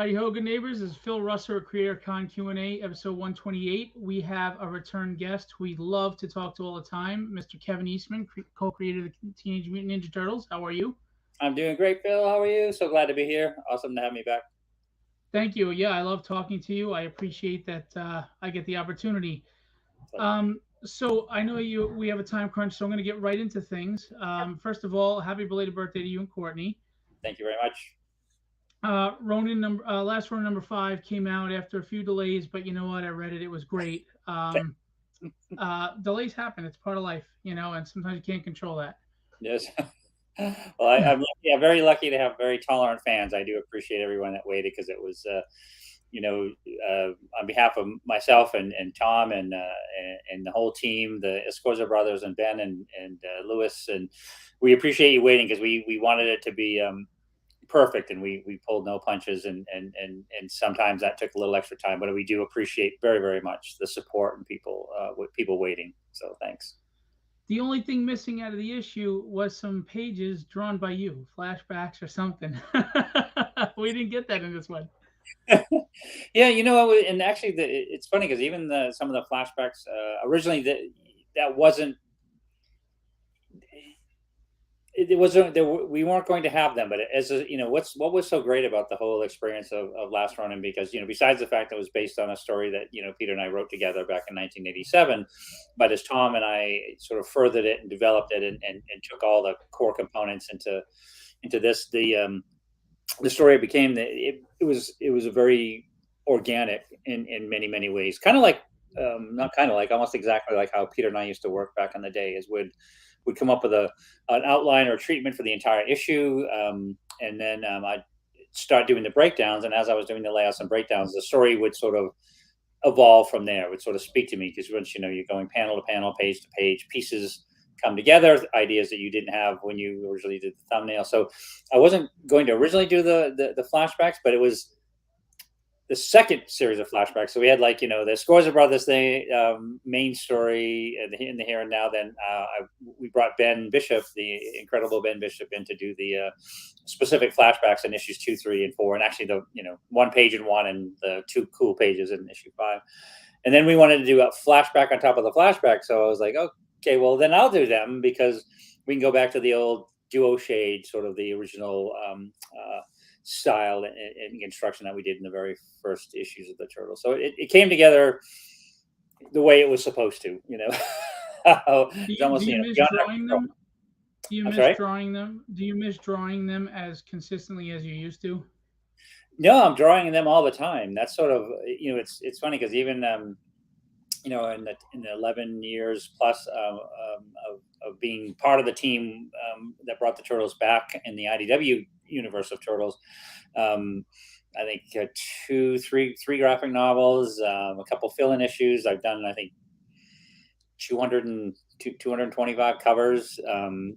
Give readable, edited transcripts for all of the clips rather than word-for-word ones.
Howdy ho, good neighbors. This is Phil Russer at Creatorcon Q&A, episode 128. We have a return guest we love to talk to all the time, Mr. Kevin Eastman, co-creator of the Teenage Mutant Ninja Turtles. How are you? I'm doing great, Phil. How are you? So glad to be here. Awesome to have me back. Thank you. Yeah, I love talking to you. I appreciate that I get the opportunity. Pleasure. So I know we have a time crunch, so I'm going to get right into things. First of all, happy belated birthday to you and Courtney. Thank you very much. Last Ronin number 5 came out after a few delays, but you know what? I read it. It was great. Delays happen. It's part of life, and sometimes you can't control that. Yes. Well, I'm lucky, I'm very lucky to have very tolerant fans. I do appreciate everyone that waited because it was, you know, on behalf of myself and Tom and the whole team, the Escorza brothers and Ben and Lewis, and we appreciate you waiting because we wanted it to be perfect, and we pulled no punches, and sometimes that took a little extra time, but we do appreciate very much the support and people with people waiting. So thanks. The only thing missing out of the issue was some pages drawn by you, flashbacks or something. We didn't get that in this one. Yeah, and actually, it's funny because even some of the flashbacks originally that wasn't it wasn't there, we weren't going to have them, but as a, what was so great about the whole experience of Last Ronin, because besides the fact that it was based on a story that Peter and I wrote together back in 1987, but as Tom and I sort of furthered it and developed it and took all the core components into this, the story became it was a very organic in many ways, kind of like not kind of like almost exactly like how Peter and I used to work back in the day, is would come up with an outline or treatment for the entire issue, and then I'd start doing the breakdowns, and as I was doing the layouts and breakdowns, the story would sort of evolve from there. It would sort of speak to me, because once you're going panel to panel, page to page, pieces come together, ideas that you didn't have when you originally did the thumbnail. So I wasn't going to originally do the flashbacks, but it was the second series of flashbacks. So we had the Scorza brothers thing, main story in the here and now. Then we brought Ben Bishop, the incredible Ben Bishop, in to do the specific flashbacks in issues 2, 3, and 4, and actually the 1 page in 1 and the 2 cool pages in issue 5. And then we wanted to do a flashback on top of the flashback. So I was like, okay, well then I'll do them, because we can go back to the old duo shade, sort of the original style and construction that we did in the very first issues of the Turtles. So it came together the way it was supposed to. It's almost Do you miss beyond our drawing control. them? Do you I'm miss sorry. drawing them? Do you miss drawing them as consistently as you used to? No, I'm drawing them all the time. That's sort of it's funny because even in the 11 years plus of being part of the team that brought the Turtles back in the IDW universe of Turtles. I think three graphic novels, a couple fill-in issues. I've done, I think, 225 covers. But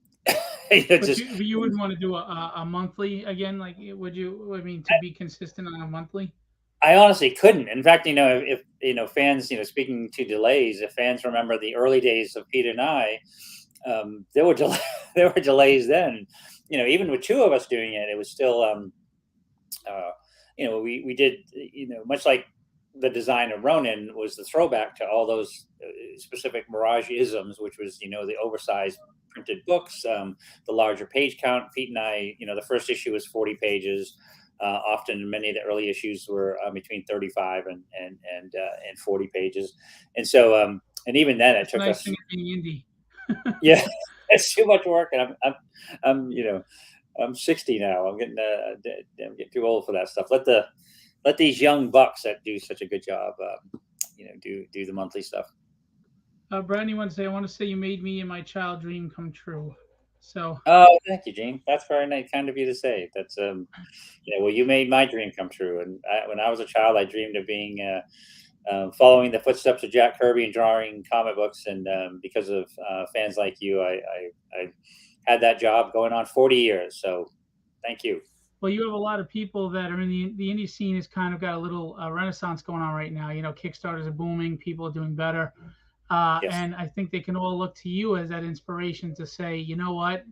you wouldn't want to do a monthly again, like would you? I mean, to be consistent on a monthly. I honestly couldn't. In fact, if fans, speaking to delays, if fans remember the early days of Pete and I, there were there were delays then. Even with two of us doing it, it was still, we did, much like the design of Ronin was the throwback to all those specific Mirage isms, which was, the oversized printed books, the larger page count. Pete and I, the first issue was 40 pages. Often many of the early issues were between 35 and 40 pages. And so, and even then it That's the took nice us, thing of being indie. yeah, it's too much work. And I'm, I'm 60 now. I'm getting too old for that stuff. Let these young bucks that do such a good job, do the monthly stuff. Brandy wants to say, I want to say you made me and my child dream come true. So Oh, thank you, Gene. That's very nice, kind of you to say. That's well, you made my dream come true. And when I was a child, I dreamed of being following the footsteps of Jack Kirby and drawing comic books. And because of fans like you, I had that job going on 40 years. So thank you. well, you have a lot of people that are in the indie scene has kind of got a little renaissance going on right now. Kickstarters are booming, people are doing better, Yes. and I think they can all look to you as that inspiration to say, you know what,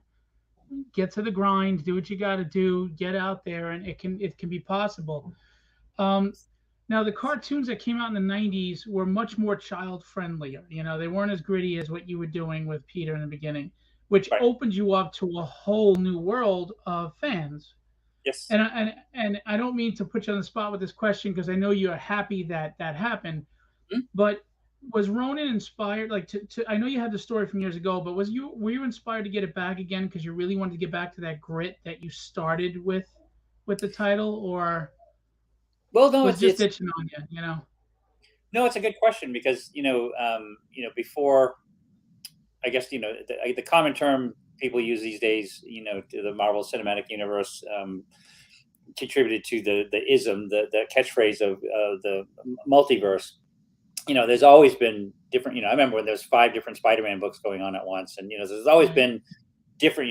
get to the grind, do what you got to do, get out there, and it can be possible. Now the cartoons that came out in the '90s were much more child friendlier. They weren't as gritty as what you were doing with Peter in the beginning, which Right. opened you up to a whole new world of fans. Yes. And I don't mean to put you on the spot with this question because I know you're happy that that happened, Mhm. but was Ronin inspired like to I know you had the story from years ago, but were you inspired to get it back again because you really wanted to get back to that grit that you started with the title, or Well, no, was it's it just it's itching on you? no, it's a good question because before, I guess, the common term people use these days, to the Marvel Cinematic Universe, contributed to the ism, the catchphrase of the multiverse. There's always been different. I remember when there's 5 different Spider-Man books going on at once, and there's always Right. been different.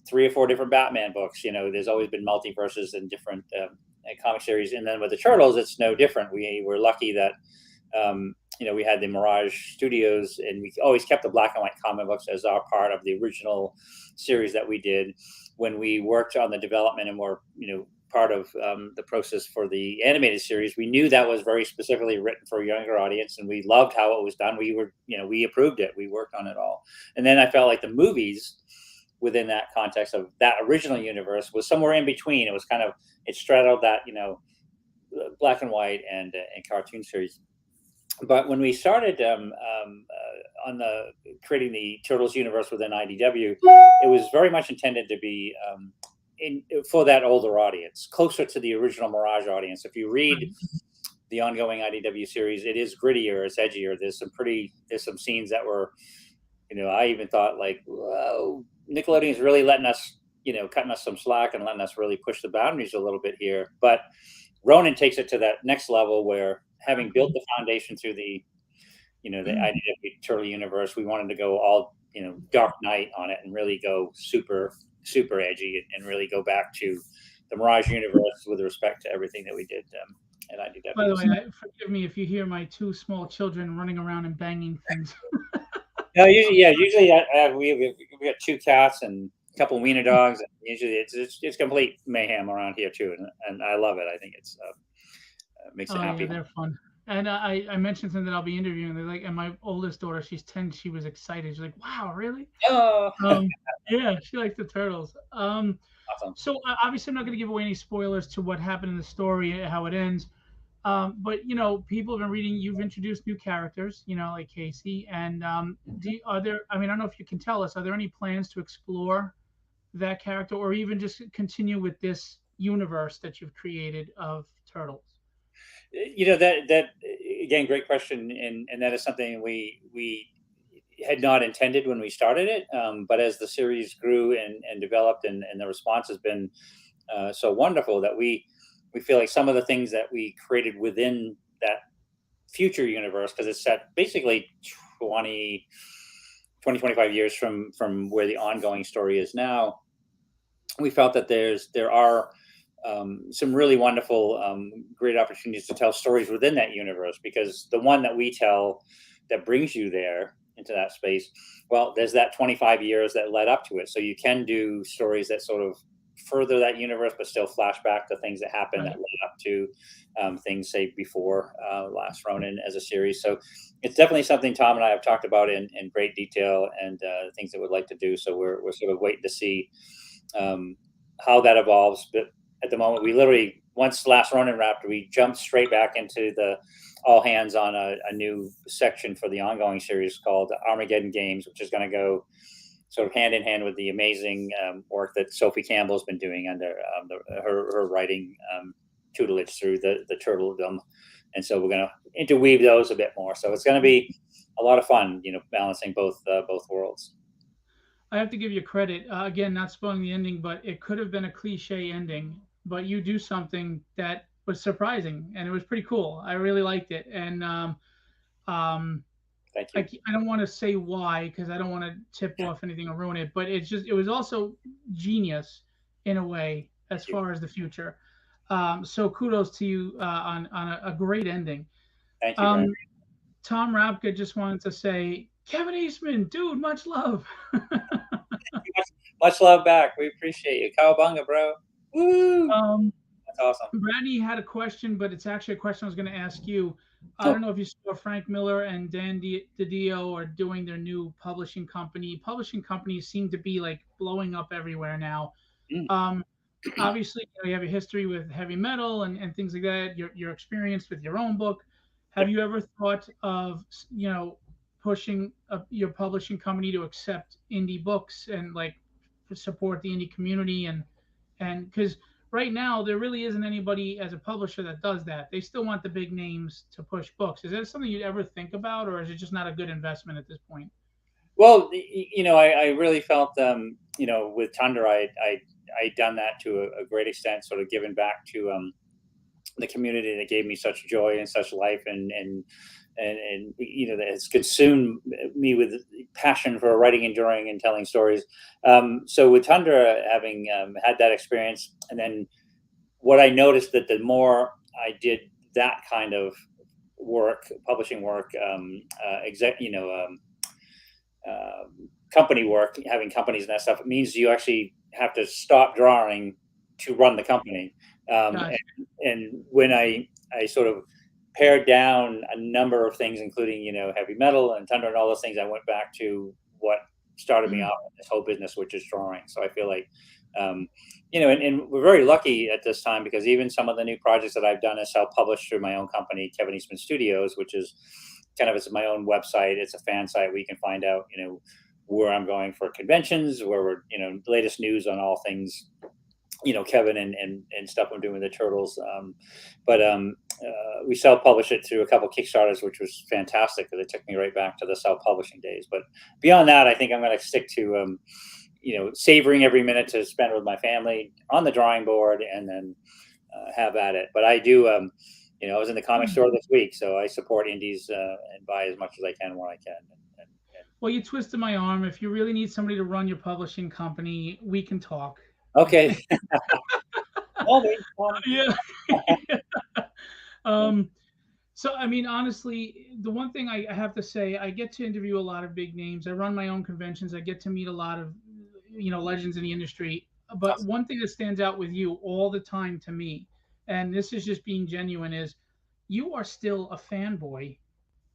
3 or 4 different Batman books. There's always been multiverses and different comic series, and then with the Turtles, it's no different. We were lucky that we had the Mirage Studios, and we always kept the black and white comic books as our part of the original series that we did. When we worked on the development and were, part of the process for the animated series, we knew that was very specifically written for a younger audience, and we loved how it was done. We approved it. We worked on it all, and then I felt like the movies within that context of that original universe was somewhere in between. It straddled that black and white and cartoon series. But when we started on the creating the Turtles universe within IDW, it was very much intended to be for that older audience, closer to the original Mirage audience. If you read Right. the ongoing IDW series, it is grittier, it's edgier. There's some scenes that were, I even thought like, whoa, Nickelodeon is really letting us, cutting us some slack and letting us really push the boundaries a little bit here. But Ronin takes it to that next level where, having built Exactly. the foundation through the IDW Turtle universe, we wanted to go all, Dark Knight on it and really go super, super edgy and really go back to the Mirage universe with respect to everything that we did at By IDW. the way, forgive me if you hear my two small children running around and banging things. No, usually, yeah, usually we got 2 cats and a couple wiener dogs. And usually, it's complete mayhem around here too, and I love it. I think it makes it Oh yeah, happy. they're fun. And I mentioned something that I'll be interviewing. They're like, and my oldest daughter, she's 10. She was excited. She's like, "Wow, really?" Oh, Um, yeah, she likes the turtles. awesome. So obviously, I'm not going to give away any spoilers to what happened in the story, how it ends. But people have been reading. You've introduced new characters, like Casey. And are there? I mean, I don't know if you can tell us. Are there any plans to explore that character, or even just continue with this universe that you've created of turtles? That again, great question, and that is something we had not intended when we started it. But as the series grew and developed, and the response has been so wonderful, that we feel like some of the things that we created within that future universe, because it's set basically 20 25 years from where the ongoing story is now. We felt that there are some really wonderful, great opportunities to tell stories within that universe, because the one that we tell that brings you there into that space, well, there's that 25 years that led up to it, so you can do stories that sort of further that universe but still flash back to things that happened that Right. led up to things, say, before Last Ronin as a series. So it's definitely something Tom and I have talked about in great detail, and things that we'd like to do. So we're sort of waiting to see um, how that evolves. But at the moment, we literally, once Last Ronin wrapped, we jumped straight back into the all hands on a new section for the ongoing series called Armageddon Games, which is going to go sort of hand in hand with the amazing work that Sophie Campbell's been doing under her writing tutelage through the Turtledom. And so we're going to interweave those a bit more. So it's going to be a lot of fun, balancing both worlds. I have to give you credit. Again, not spoiling the ending, but it could have been a cliche ending. But you do something that was surprising, and it was pretty cool. I really liked it, and um, Thank I, you. I don't want to say why because I don't want to tip off anything or ruin it. But it was also genius in a way as Thank you. far as the future. So kudos to you on a great ending. Thank you very Um, much. Tom Rapka just wanted to say, Kevin Eastman, dude, much love. Much love back. We appreciate you. Cowabunga, bro. Woo! um, That's That's awesome. Brandy had a question, but it's actually a question I was going to ask you. I Oh, don't know if you saw Frank Miller and Dan DiDio are doing their new publishing company. Publishing companies seem to be like blowing up everywhere now. mm. Um, Obviously, you have a history with heavy metal and things like that. Your experience with your own book. Have Yep. you ever thought of pushing your publishing company to accept indie books and like support the indie community and because right now there really isn't anybody as a publisher that does that. They still want the big names to push books. Is that something you'd ever think about, or is it just not a good investment at this point? Well, I really felt, with Tundra, I done that to a great extent, sort of giving back to the community that gave me such joy and such life, and that has consumed me with passion for writing and drawing and telling stories. So with Tundra, having had that experience, and then what I noticed that the more I did that kind of work, publishing work, company work, having companies and that stuff, it means you actually have to stop drawing to run the company. Gotcha. And when I sort of pared down a number of things, including heavy metal and Thunder and all those things, I went back to what started me off in this whole business, which is drawing. So I feel like and we're very lucky at this time because even some of the new projects that I've done is self-published through my own company, Kevin Eastman Studios, which is kind of it's my own website. It's a fan site where you can find out, where I'm going for conventions, where we're, the latest news on all things, Kevin and stuff I'm doing with the Turtles. We self-published it through a couple Kickstarters, which was fantastic because it took me right back to the self-publishing days. But beyond that, I think I'm going to stick to, savoring every minute to spend with my family on the drawing board and then have at it. But I do, I was in the comic store this week, so I support indies and buy as much as I can when I can. Well, you twisted my arm. If you really need somebody to run your publishing company, we can talk. Okay. Yeah. um, so, I mean, honestly, the one thing I have to say, I get to interview a lot of big names. I run my own conventions. I get to meet a lot of, legends in the industry. But one thing that stands out with you all the time to me, and this is just being genuine, is you are still a fanboy. Mm.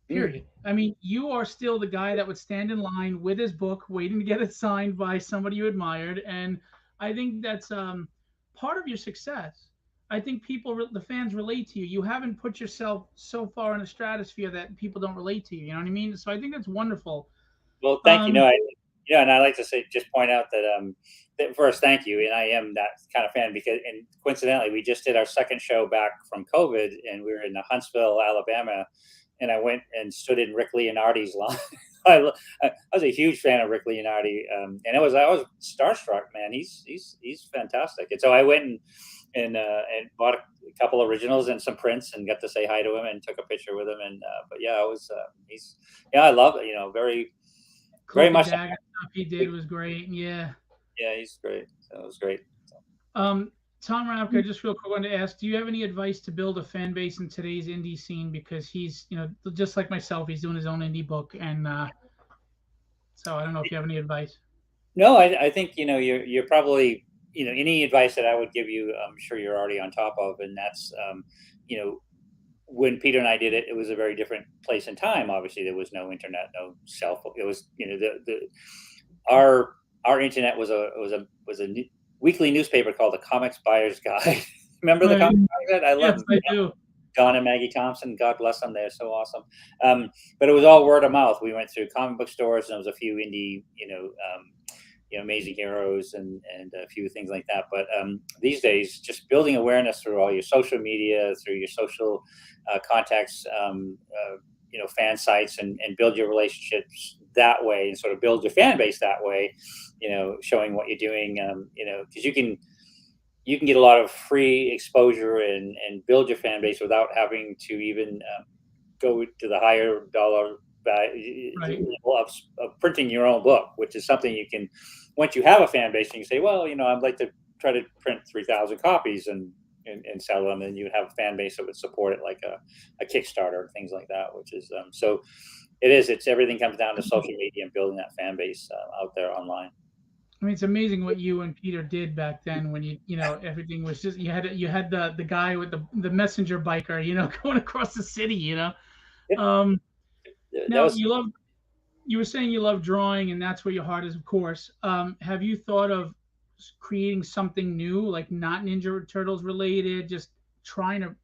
Period. I mean, you are still the guy that would stand in line with his book, waiting to get it signed by somebody you admired, and I think that's part of your success. I think the fans relate to you. You haven't put yourself so far in a stratosphere that people don't relate to you. You know what I mean? So I think that's wonderful. Well, thank you. Um, And I like to just point out that first, thank you, and I am that kind of fan because, and coincidentally, we just did our second show back from COVID, and we were in Huntsville, Alabama, and I went and stood in Rick Leonardi's line. I was a huge fan of Rick Leonardi, and I was starstruck, man. He's fantastic, and so I went and bought a couple originals and some prints and got to say hi to him and took a picture with him. And but yeah, I was I love it. Very Cloak and much. Dagger stuff he did was great. Yeah. Yeah, he's great. So it was great. So. Tom Rapka, just real quick, I wanted to ask: do you have any advice to build a fan base in today's indie scene? Because he's, just like myself, he's doing his own indie book, and so I don't know if you have any advice. No, I think you're probably any advice that I would give you, I'm sure you're already on top of, and that's when Peter and I did it, it was a very different place and time. Obviously, there was no internet, no cell phone. It was our internet was a weekly newspaper called the Comics Buyer's Guide. Remember the Right. Comics Buyer's Guide? I love Yes, them. I do. Don and Maggie Thompson, God bless them, they're so awesome. But it was all word of mouth. We went through comic book stores, and there was a few indie, Amazing Heroes and a few things like that. But these days, just building awareness through all your social media, through your social contacts, fan sites, and build your relationships that way, and sort of build your fan base that way. Showing what you're doing, because you can get a lot of free exposure and build your fan base without having to even go to the higher dollar Right. of printing your own book, which is something you can, once you have a fan base, and you say, well, I'd like to try to print 3,000 copies and sell them, and you would have a fan base that would support it, like a Kickstarter, things like that, which is it's everything comes down to social media and building that fan base out there online. I mean, it's amazing what you and Peter did back then when everything was just you had the guy with the messenger biker, going across the city, Yep. Um, That now was you were saying you love drawing and that's where your heart is, of course. Have you thought of creating something new, like not Ninja Turtles related, just trying to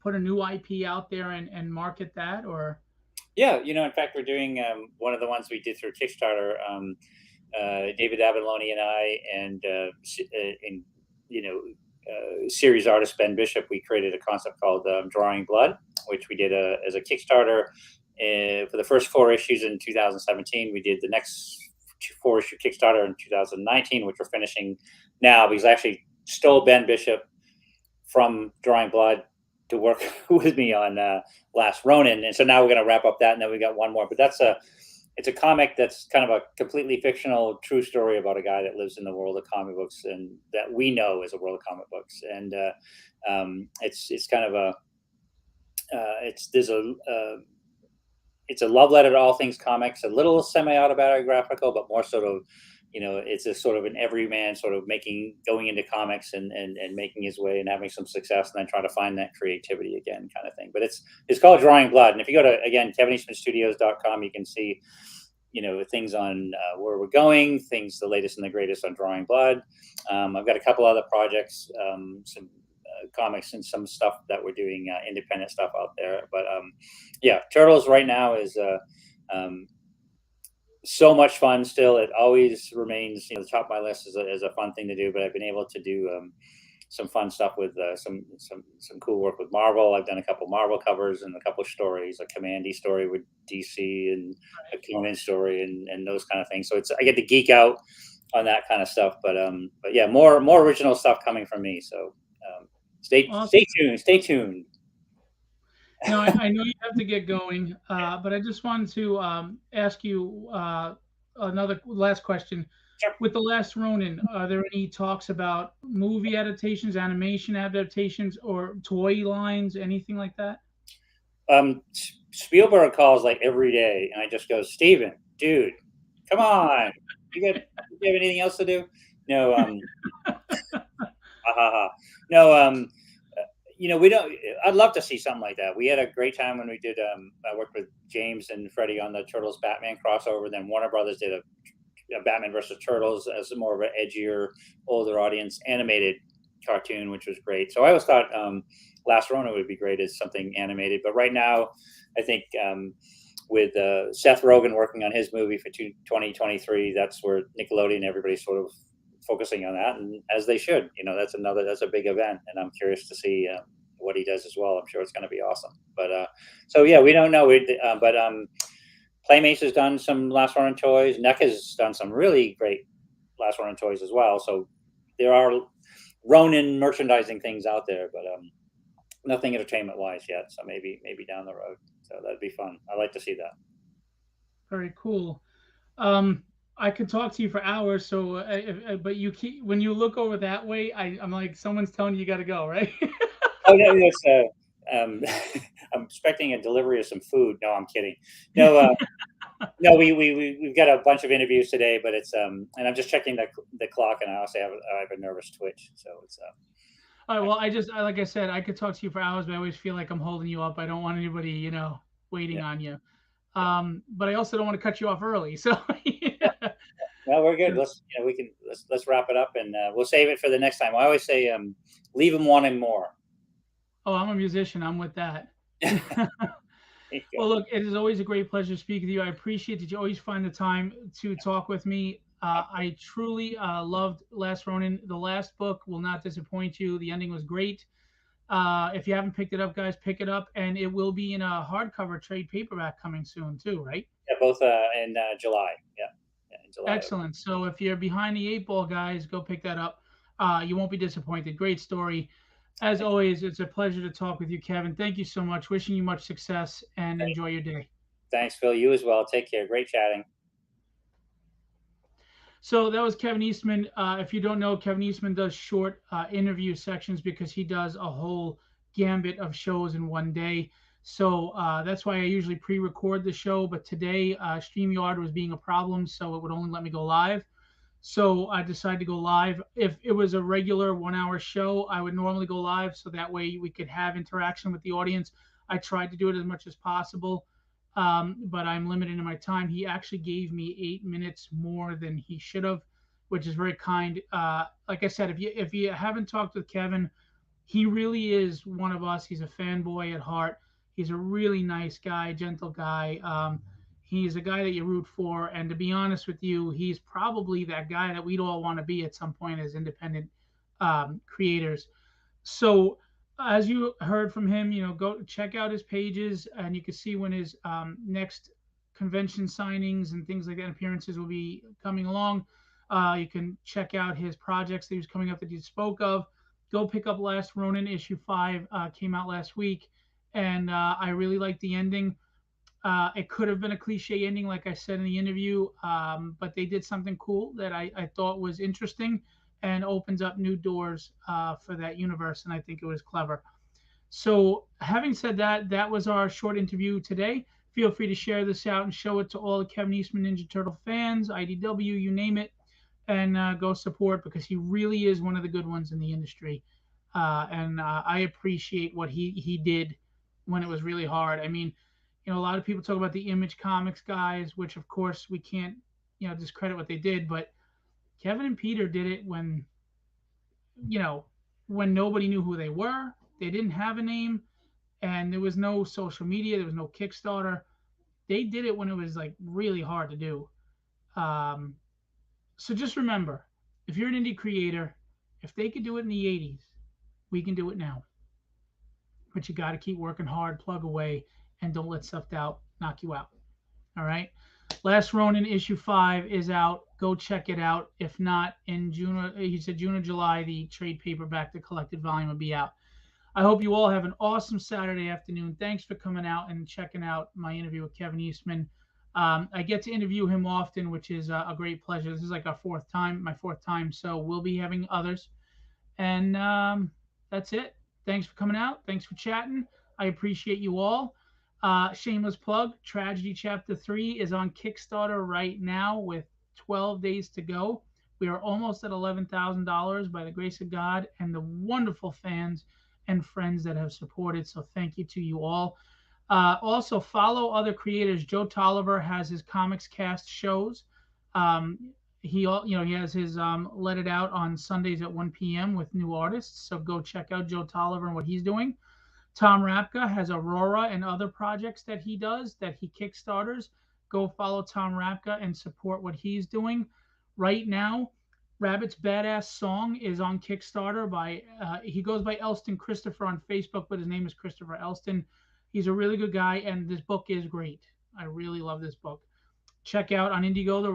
put a new IP out there and market that, or? yeah. In fact, we're doing one of the ones we did through Kickstarter. David Abalone and I, and series artist Ben Bishop, we created a concept called Drawing Blood, which we did as a Kickstarter for the first 4 issues in 2017. We did the next 4-issue Kickstarter in 2019, which we're finishing now, because I actually stole Ben Bishop from Drawing Blood to work with me on Last Ronin, and so now we're going to wrap up that, and then we got one more. But it's a comic that's kind of a completely fictional, true story about a guy that lives in the world of comic books, and that we know is a world of comic books. And it's kind of a it's a love letter to all things comics, a little semi-autobiographical, but more sort of, it's a sort of an everyman sort of going into comics and making his way and having some success, and then trying to find that creativity again, kind of thing. But it's called Drawing Blood. And if you go to, again, KevinEastmanStudios.com, you can see, things on where we're going, things, the latest and the greatest on Drawing Blood. I've got a couple other projects, some comics and some stuff that we're doing, independent stuff out there. But yeah, Turtles right now is so much fun still. It always remains, the top of my list as a fun thing to do. But I've been able to do some fun stuff with some cool work with Marvel. I've done a couple Marvel covers and a couple stories, a Commandy story with DC, and a Conan story, and those kind of things. So I get to geek out on that kind of stuff. But yeah, more original stuff coming from me. So stay tuned. Stay tuned. No, I know you have to get going, but I just wanted to ask you another last question. Sure. With The Last Ronin, are there any talks about movie adaptations, animation adaptations, or toy lines, anything like that? Spielberg calls like every day, and I just go, Steven, dude, come on. You have anything else to do? No, no, we don't. I'd love to see something like that. We had a great time when we did. I worked with James and Freddie on the Turtles Batman crossover. Then Warner Brothers did a Batman versus Turtles as more of an edgier, older audience animated cartoon, which was great. So I always thought Last Ronin would be great as something animated. But right now, I think with Seth Rogen working on his movie for 2023, that's where Nickelodeon, everybody's sort of focusing on that, and as they should. That's a big event, and I'm curious to see what he does as well. I'm sure it's going to be awesome. But so yeah, we don't know. But Playmates has done some Last Ronin toys. NECA has done some really great Last Ronin toys as well. So there are Ronin merchandising things out there, but nothing entertainment wise yet. So maybe down the road. So that'd be fun. I'd like to see that. Very cool. I could talk to you for hours. So, but when you look over that way, I'm like, someone's telling you got to go, right? Oh no, yes. I'm expecting a delivery of some food. No, I'm kidding. No, no, we've got a bunch of interviews today, but it's and I'm just checking the clock, and I also have a nervous twitch, so it's All right. Well, like I said, I could talk to you for hours, but I always feel like I'm holding you up. I don't want anybody, waiting on you. But I also don't want to cut you off early. So. No, we're good. Let's wrap it up, and we'll save it for the next time. I always say, leave them wanting more. Oh, I'm a musician. I'm with that. Well, look, it is always a great pleasure speaking to you. I appreciate that you always find the time to talk with me. I truly loved Last Ronin. The last book will not disappoint you. The ending was great. If you haven't picked it up, guys, pick it up, and it will be in a hardcover trade paperback coming soon too, right? Yeah, both in July. Yeah, in July. Excellent. So if you're behind the 8 ball, guys, go pick that up. You won't be disappointed. Great story. As always, it's a pleasure to talk with you, Kevin. Thank you so much. Wishing you much success, and enjoy your day. Thanks, Phil. You as well. Take care. Great chatting. So that was Kevin Eastman. If you don't know, Kevin Eastman does short interview sections because he does a whole gambit of shows in one day. So that's why I usually pre-record the show. But today, StreamYard was being a problem, so it would only let me go live. So I decided to go live. If it was a regular 1 hour show, I would normally go live so that way we could have interaction with the audience. I tried to do it as much as possible, but I'm limited in my time. He actually gave me 8 minutes more than he should have, which is very kind. Like I said, if you haven't talked with Kevin, he really is one of us. He's a fanboy at heart. He's a really nice guy, gentle guy. He's a guy that you root for. And to be honest with you, he's probably that guy that we'd all want to be at some point as independent creators. So, as you heard from him, go check out his pages, and you can see when his next convention signings and things like that, appearances will be coming along. You can check out his projects that he was coming up that he spoke of. Go pick up Last Ronin issue 5, came out last week, and I really liked the ending. It could have been a cliche ending, like I said in the interview, but they did something cool that I thought was interesting and opens up new doors for that universe, and I think it was clever. So, having said that, that was our short interview today. Feel free to share this out and show it to all the Kevin Eastman Ninja Turtle fans, IDW, you name it, and go support because he really is one of the good ones in the industry. And I appreciate what he did when it was really hard. I mean, a lot of people talk about the Image Comics guys, which of course we can't, discredit what they did, but Kevin and Peter did it you know, when nobody knew who they were. They didn't have a name, and there was no social media. There was no Kickstarter. They did it when it was like really hard to do. Um, so just remember, if you're an indie creator, if they could do it in the '80s, we can do it now. But you got to keep working hard, plug away, and don't let self doubt knock you out. All right. Last Ronin issue 5 is out. Go check it out. If not, in June, he said June or July, the trade paperback, the collected volume will be out. I hope you all have an awesome Saturday afternoon. Thanks for coming out and checking out my interview with Kevin Eastman. I get to interview him often, which is a great pleasure. This is like my fourth time. So we'll be having others. And that's it. Thanks for coming out. Thanks for chatting. I appreciate you all. Shameless plug, Tragedy Chapter 3 is on Kickstarter right now with 12 days to go. We are almost at $11,000 by the grace of God and the wonderful fans and friends that have supported. So thank you to you all. Also, follow other creators. Joe Tolliver has his Comics Cast shows. He has his Let It Out on Sundays at 1 p.m. with new artists. So go check out Joe Tolliver and what he's doing. Tom Rapka has Aurora and other projects that he does that he kickstarters. Go follow Tom Rapka and support what he's doing. Right now, Rabbit's Badass Song is on Kickstarter by he goes by Elston Christopher on Facebook, but his name is Christopher Elston. He's a really good guy, and this book is great. I really love this book. Check out on Indigo the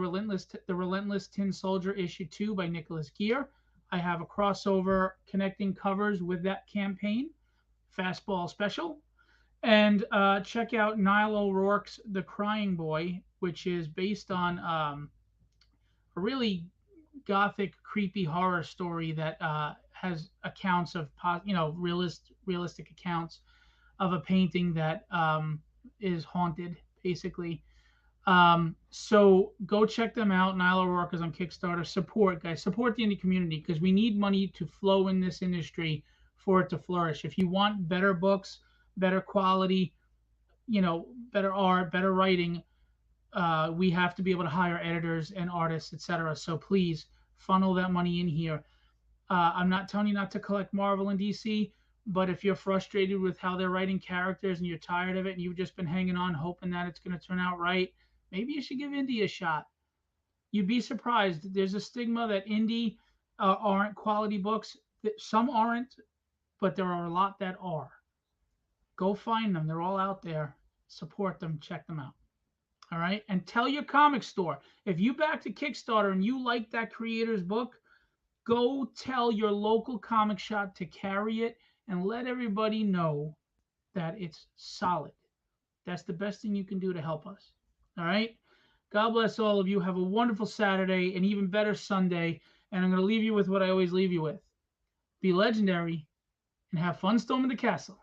Relentless Tin Soldier issue 2 by Nicholas Gear. I have a crossover connecting covers with that campaign, Fastball Special. And check out Niall O'Rourke's The Crying Boy, which is based on a really gothic, creepy horror story that has accounts of, realistic accounts of a painting that is haunted, basically. So go check them out. Niall O'Rourke is on Kickstarter. Support, guys. Support the indie community because we need money to flow in this industry for it to flourish. If you want better books, better quality, better art, better writing, we have to be able to hire editors and artists, etc. So please funnel that money in here. I'm not telling you not to collect Marvel and DC, but if you're frustrated with how they're writing characters and you're tired of it and you've just been hanging on hoping that it's going to turn out right, maybe you should give indie a shot. You'd be surprised. There's a stigma that indie aren't quality books. Some aren't, but there are a lot that are. Go find them. They're all out there. Support them. Check them out. All right. And tell your comic store. If you backed a Kickstarter and you like that creator's book, go tell your local comic shop to carry it and let everybody know that it's solid. That's the best thing you can do to help us. All right. God bless all of you. Have a wonderful Saturday and even better Sunday. And I'm going to leave you with what I always leave you with. Be legendary and have fun storming the castle.